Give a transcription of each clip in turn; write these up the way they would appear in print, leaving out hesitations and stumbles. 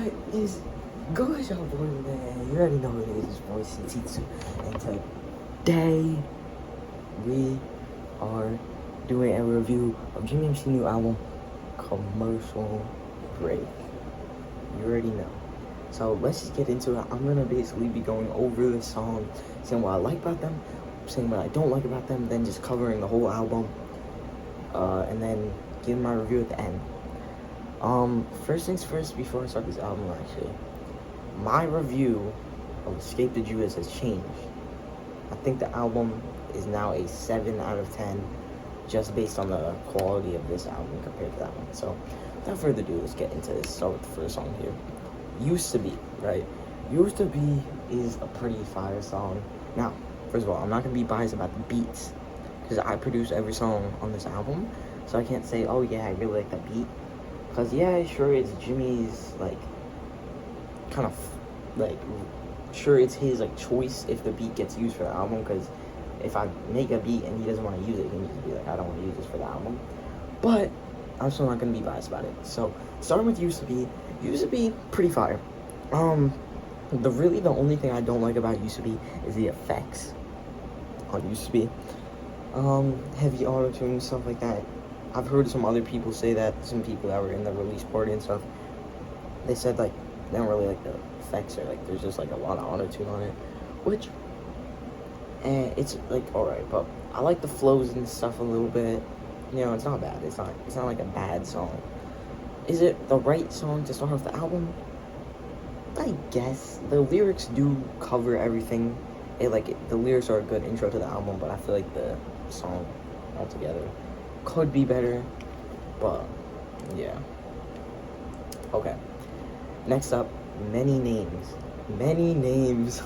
What is good, y'all boy, man? You already know who it is, it's boy Sensitsu. And today, we are doing a review of Jimmy MC new album, Commercial Break. You already know. So let's just get into it. I'm gonna basically be going over the song, saying what I like about them, saying what I don't like about them, then just covering the whole album, and then giving my review at the end. First things first, before I start this album, actually, my review of Escape the Jewess has changed. I think the album is now a 7 out of 10, just based on the quality of this album compared to that one. So, without further ado, let's get into this. Start with the first song here. Used to Be, right? Used to Be is a pretty fire song. Now, first of all, I'm not going to be biased about the beats, because I produce every song on this album, so I can't say, oh yeah, I really like that beat. Because, yeah, sure, it's Jimmy's, like, kind of, like, sure, it's his, like, choice if the beat gets used for the album, because if I make a beat and he doesn't want to use it, he can just be like, I don't want to use this for the album. But I'm still not going to be biased about it. So, starting with Used to Be pretty fire. The only thing I don't like about Used to Be is the effects on Used to Be. Heavy auto-tune, stuff like that. I've heard some other people say that, some people that were in the release party and stuff, they said, like, they don't really like the effects, or, like, there's just, like, a lot of auto-tune on it, which, it's, like, alright, but I like the flows and stuff a little bit. You know, it's not bad. It's not like a bad song. Is it the right song to start off the album? I guess. The lyrics do cover everything. The lyrics are a good intro to the album, but I feel like the song altogether could be better, but yeah. Okay. Next up, Many Names. Many Names.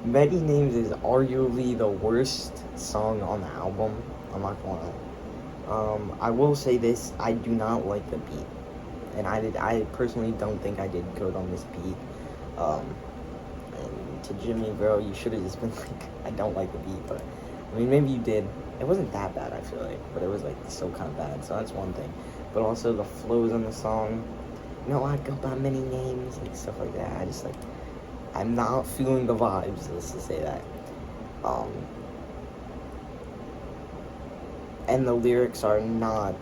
Many Names is arguably the worst song on the album. I'm not gonna lie. I will say this, I do not like the beat. And I personally don't think I did good on this beat. And to Jimmy, bro, you should have just been like, I don't like the beat, but I mean, maybe you did. It wasn't that bad, I feel like, but it was, like, still kind of bad, so that's one thing. But also, the flows on the song, I go by many names, like, stuff like that. I just, like, I'm not feeling the vibes, let's just say that. And the lyrics are not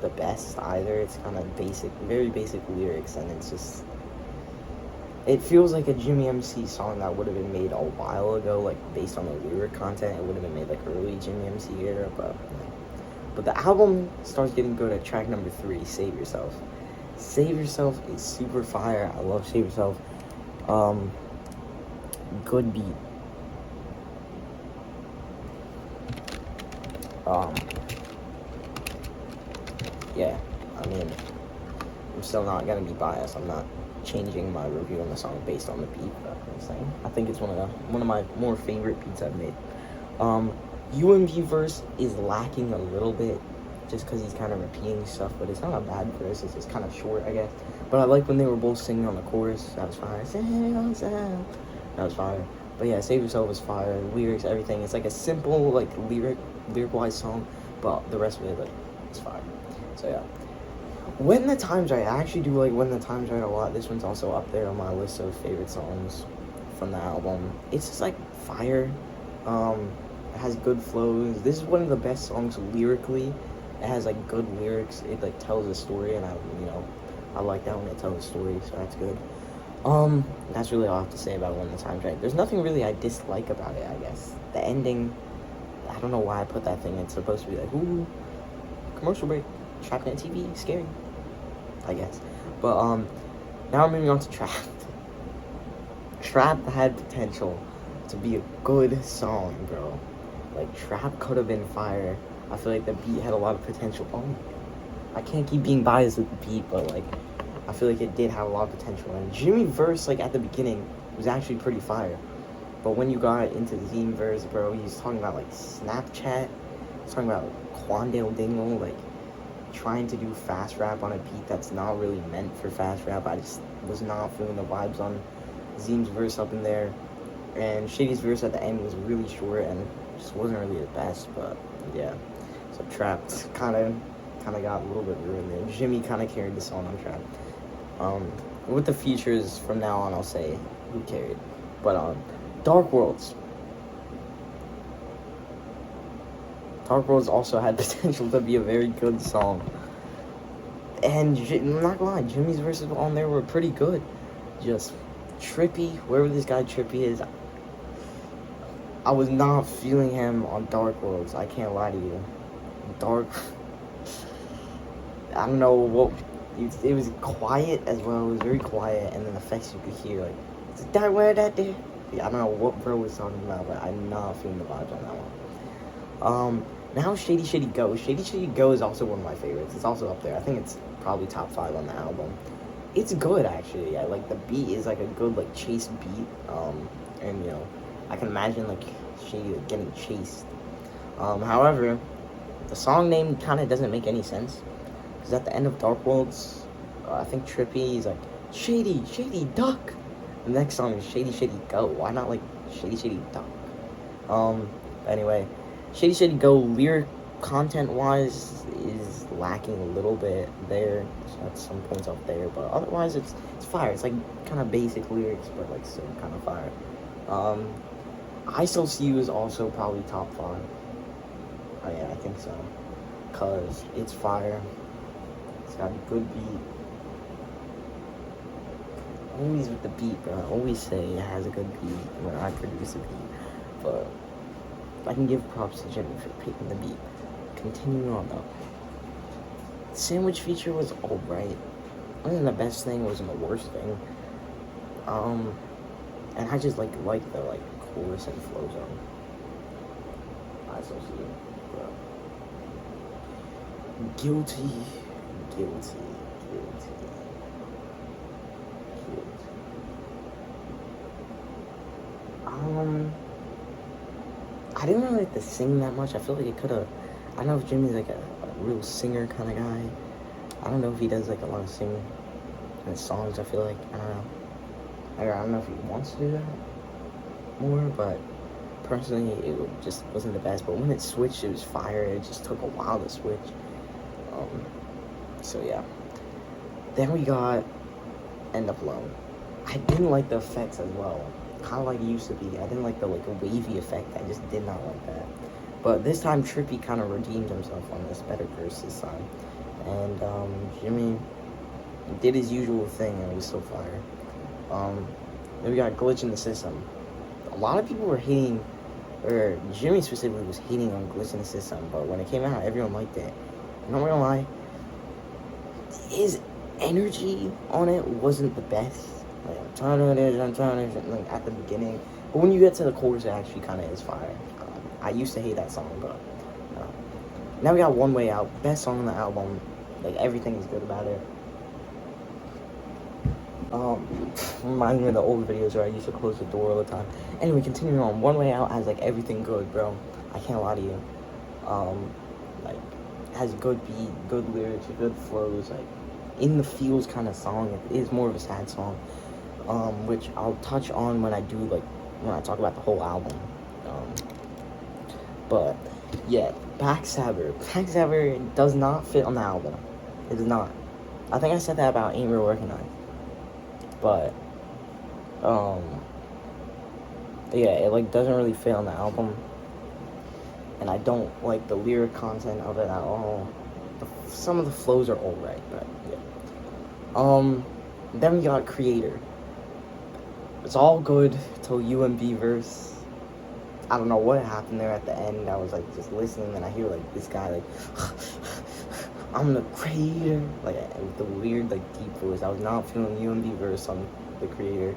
the best either. It's kind of basic, very basic lyrics, and it's just, it feels like a Jimmy MC song that would have been made a while ago, like, based on the lyric content. It would have been made, like, early Jimmy MC era, but the album starts getting good at track number 3, Save Yourself. Save Yourself is super fire. I love Save Yourself. Good beat. Yeah, I mean, I'm still not gonna be biased. I'm not changing my review on the song based on the beat, but I'm saying I think it's one of my more favorite beats I've made. UMV verse is lacking a little bit, just because he's kind of repeating stuff, but it's not a bad verse. It's just kind of short, I guess. But I like when they were both singing on the chorus. That was fire. That was fire. But yeah, Save Yourself was fire. Lyrics, everything. It's like a simple, like, lyric-wise song, but the rest of it, like, it's fire. So yeah. When the Time's Right, I actually do like When the Time's Right a lot. This one's also up there on my list of favorite songs from the album. It's just, like, fire. It has good flows. This is one of the best songs lyrically. It has, like, good lyrics. It, like, tells a story, and I like that when it tells a story, so that's good. That's really all I have to say about When the Time's Right. There's nothing really I dislike about it, I guess. The ending, I don't know why I put that thing. It's supposed to be like, ooh, commercial break, Trapped on TV, scary, I guess. But, now we're moving on to Trapped. Trapped had potential to be a good song, bro. Like, Trapped could have been fire. I feel like the beat had a lot of potential. I can't keep being biased with the beat, but, like, I feel like it did have a lot of potential. And Jimmy verse, like, at the beginning, was actually pretty fire. But when you got into the Zine verse, bro, he was talking about, like, Snapchat. He was talking about Quandale Dingle, like, trying to do fast rap on a beat that's not really meant for fast rap. I just was not feeling the vibes on Zine's verse up in there. And Shady's verse at the end was really short and just wasn't really the best, but yeah. So Trapped kind of got a little bit ruined there. Jimmy kind of carried the song on Trapped. with the features from now on, I'll say who carried. But Dark Worlds. Dark Worlds also had potential to be a very good song. And I'm not gonna lie, Jimmy's verses on there were pretty good. Just Trippy, wherever this guy Trippy is, I was not feeling him on Dark Worlds. I can't lie to you. Dark, I don't know what, it was quiet as well. It was very quiet, and then the effects you could hear, like, is that where that there? Yeah, I don't know what bro was talking about, but I'm not feeling the vibes on that one. Now Shady Shady Go. Shady Shady Go is also one of my favorites. It's also up there. I think it's probably top 5 on the album. It's good, actually. I like the beat is like a good like chase beat. And you know, I can imagine like Shady like, getting chased. However, the song name kind of doesn't make any sense because at the end of Dark Worlds, I think Trippy is like Shady Shady Duck. The next song is Shady Shady Go. Why not like Shady Shady Duck? Anyway, Shady Shady Go lyric content wise is lacking a little bit there. So at some points up there, but otherwise it's fire. It's like kind of basic lyrics, but like still kind of fire. I Still See You is also probably top 5. Oh yeah, I think so. Cause it's fire. It's got a good beat. Always with the beat, bro. I always say it has a good beat when I produce a beat. But I can give props to Jimmy for picking the beat. Continuing on though. The sandwich feature was alright. I think the best thing wasn't the worst thing. And I just like the chorus and flow zone. I Still See You. Guilty. I didn't really like the sing that much. I feel like it could have. I don't know if Jimmy's like a real singer kind of guy. I don't know if he does like a lot of singing in his songs. I feel like I don't know. I don't know if he wants to do that more, but personally, it just wasn't the best. But when it switched, it was fire. It just took a while to switch. So yeah. Then we got End Up Alone. I didn't like the effects as well. Kind of like it used to be. I didn't like the like a wavy effect. I just did not like that. But this time Trippy kind of redeemed himself on this better verse this time. And Jimmy did his usual thing and it was so fire. Then we got Glitch in the System. A lot of people were hating, or Jimmy specifically was hating on Glitch in the System, but when it came out, everyone liked it. I'm not gonna lie, his energy on it wasn't the best. Like, I'm trying to, like, at the beginning. But when you get to the chorus, it actually kind of is fire. I used to hate that song, but now we got One Way Out. Best song on the album. Like, everything is good about it. Reminds me of the old videos where I used to close the door all the time. Anyway, continuing on. One Way Out has, like, everything good, bro. I can't lie to you. Like, has good beat, good lyrics, good flows, like, in the feels kind of song. It is more of a sad song, which I'll touch on when I talk about the whole album. But yeah, Backstabber does not fit on the album. It does not. I think I said that about Ain't Real Recognized. But yeah, it like doesn't really fit on the album, and I don't like the lyric content of it at all. Some of the flows are alright, but yeah. Then we got Creator. It's all good till UMB verse. I don't know what happened there at the end. I was like just listening and I hear like this guy like I'm the creator, like with the weird like deep voice. I was not feeling UMB verse on the Creator,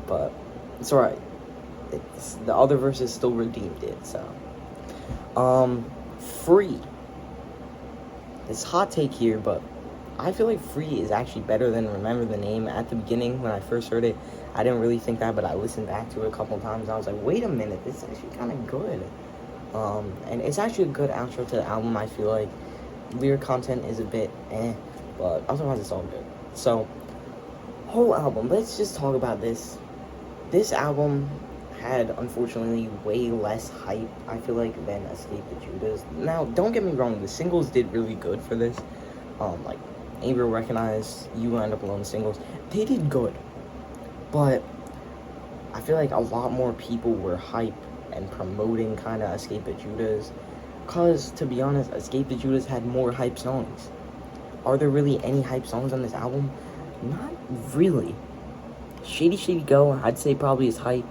but it's alright. The other verses still redeemed it. So Free. It's hot take here, but I feel like Free is actually better than Remember the Name. At the beginning, when I first heard it, I didn't really think that, but I listened back to it a couple of times, and I was like, wait a minute, this is actually kind of good. And it's actually a good outro to the album, I feel like. Lyric content is a bit but otherwise it's all good. So, whole album, let's just talk about this. This album had, unfortunately, way less hype, I feel like, than Escape the Judas. Now, don't get me wrong, the singles did really good for this. Like, Ain't Real Recognize, You Will End Up Alone singles, they did good. But I feel like a lot more people were hype and promoting kind of Escape the Judas. Because, to be honest, Escape the Judas had more hype songs. Are there really any hype songs on this album? Not really. Shady Shady Go, I'd say probably is hype.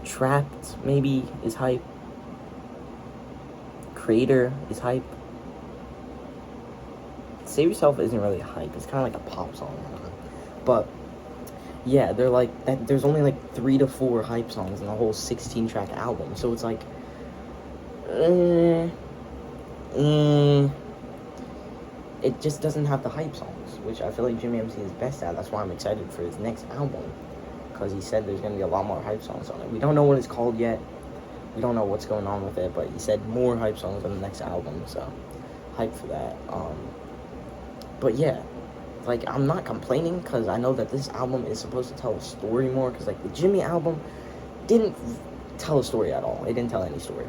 Trapped, maybe, is hype. Creator is hype. Save Yourself isn't really hype. It's kind of like a pop song. But, yeah, they're like, that. There's only like 3 to 4 hype songs in the whole 16-track album. So it's like, it just doesn't have the hype songs, which I feel like Jimmy MC is best at. That's why I'm excited for his next album, because he said there's going to be a lot more hype songs on it. We don't know what it's called yet. We don't know what's going on with it, but he said more hype songs on the next album, so hype for that. But yeah, like, I'm not complaining, because I know that this album is supposed to tell a story more, because like the Jimmy album didn't tell a story at all. It didn't tell any story.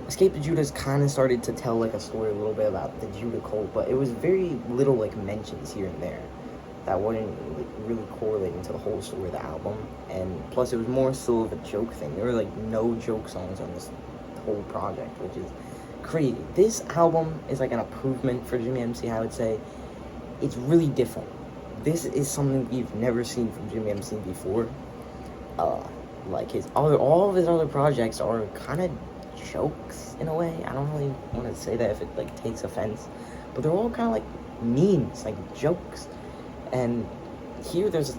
Escape the Judas kind of started to tell like a story a little bit about the Judah cult, but it was very little like mentions here and there that wasn't like really correlating to the whole story of the album. And plus, it was more still of a joke thing. There were like no joke songs on this whole project, which is crazy. This album is like an improvement for Jimmy MC, I would say. It's really different. This is something we've never seen from Jimmy MC before. Like all of his other projects are kind of jokes in a way. I don't really want to say that if it like takes offense, but they're all kind of like memes, like jokes. And here there's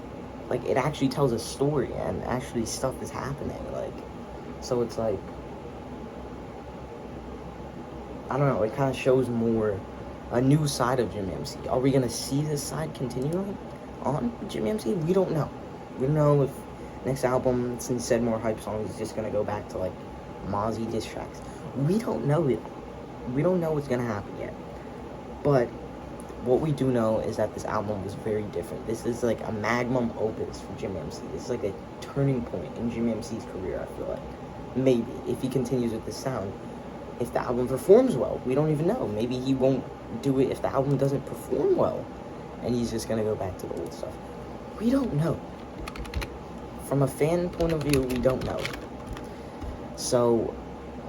like, it actually tells a story and actually stuff is happening, like, so it's like, I don't know, it kind of shows more a new side of Jimmy MC. Are we gonna see this side continuing on Jimmy MC? We don't know. We don't know if next album, since he said more hype songs, is just gonna go back to like Mozzie diss tracks. We don't know it. We don't know what's gonna happen yet. But what we do know is that this album was very different. This is like a magnum opus for Jimmy MC. This is like a turning point in Jimmy MC's career, I feel like. Maybe, if he continues with this sound. If the album performs well, we don't even know. Maybe he won't do it if the album doesn't perform well, and he's just gonna go back to the old stuff. We don't know. From a fan point of view, we don't know. So,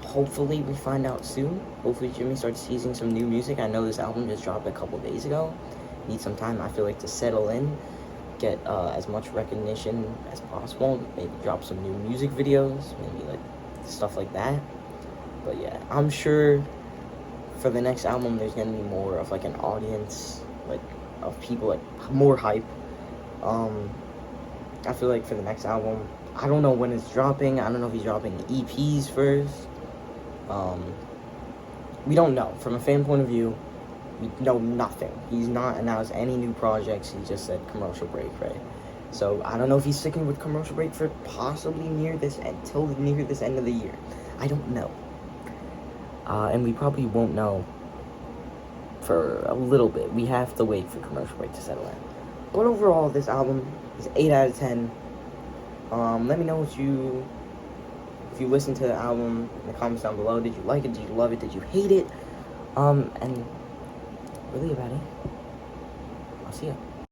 hopefully we find out soon. Hopefully Jimmy starts teasing some new music. I know this album just dropped a couple days ago. Need some time, I feel like, to settle in, get as much recognition as possible. Maybe drop some new music videos, maybe like stuff like that. But yeah, I'm sure for the next album there's gonna be more of like an audience, like of people, like more hype. I feel like for the next album, I don't know when it's dropping. I don't know if he's dropping EPs first. We don't know. From a fan point of view, we know nothing. He's not announced any new projects. He just said commercial break, right? So I don't know if he's sticking with commercial break for possibly near this end of the year. I don't know. And we probably won't know for a little bit. We have to wait for commercial break to settle in. But overall, this album is 8 out of 10. Let me know if you listened to the album in the comments down below. Did you like it? Did you love it? Did you hate it? And really about it. I'll see ya.